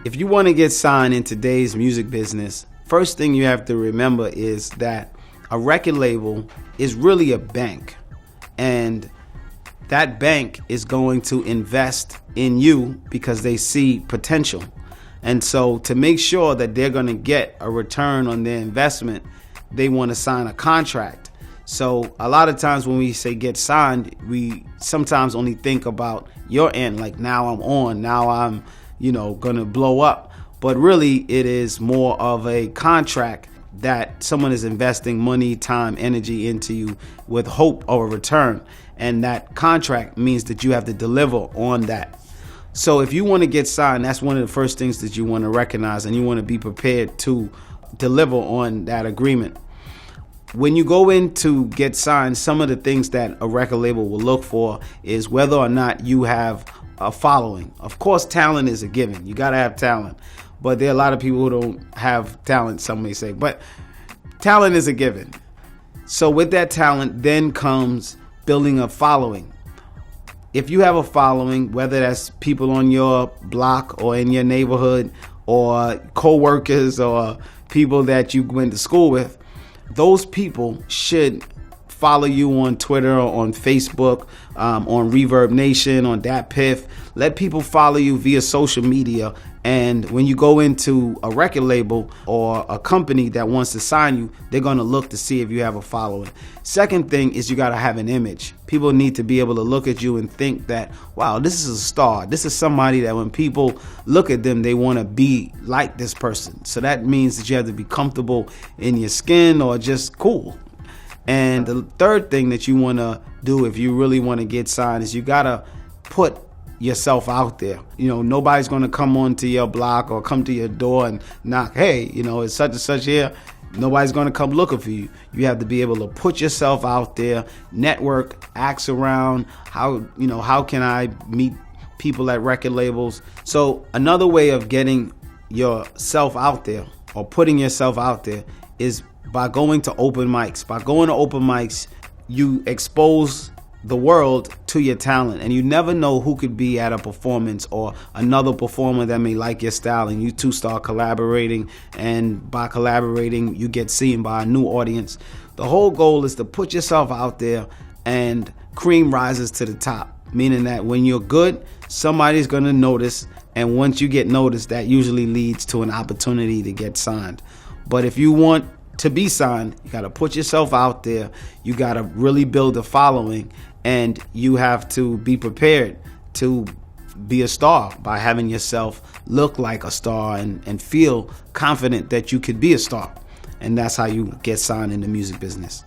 If you want to get signed in today's music business, first thing you have to remember is that a record label is really a bank, and that bank is going to invest in you because they see potential. And so to make sure that they're going to get a return on their investment, they want to sign a contract. So a lot of times when we say get signed, we sometimes only think about your end, like now I'm on, now I'm, going to blow up. But really it is more of a contract that someone is investing money, time, energy into you with hope of a return. And that contract means that you have to deliver on that. So if you want to get signed, that's one of the first things that you want to recognize, and you want to be prepared to deliver on that agreement. When you go in to get signed, some of the things that a record label will look for is whether or not you have a following. Of course, talent is a given. You got to have talent. But there are a lot of people who don't have talent, some may say. But talent is a given. So with that talent then comes building a following. If you have a following, whether that's people on your block or in your neighborhood or co-workers or people that you went to school with, those people should follow you on Twitter or on Facebook, on Reverb Nation, on Dat Piff. Let people follow you via social media. And when you go into a record label or a company that wants to sign you, they're going to look to see if you have a following. Second thing is you got to have an image. People need to be able to look at you and think that, wow, this is a star. This is somebody that when people look at them, they want to be like this person. So that means that you have to be comfortable in your skin or just cool. And the third thing that you want to do if you really want to get signed is you got to put yourself out there. Nobody's going to come onto your block or come to your door and knock, hey, it's such and such here. Nobody's going to come looking for you. You have to be able to put yourself out there, network, ask around, how can I meet people at record labels? So another way of getting yourself out there or putting yourself out there is by going to open mics. By going to open mics, you expose the world to your talent, and you never know who could be at a performance or another performer that may like your style, and you two start collaborating, and by collaborating you get seen by a new audience. The whole goal is to put yourself out there, and cream rises to the top, meaning that when you're good, somebody's going to notice, and once you get noticed, that usually leads to an opportunity to get signed. But if you want to be signed, you got to put yourself out there, you got to really build a following, and you have to be prepared to be a star by having yourself look like a star and feel confident that you could be a star. And that's how you get signed in the music business.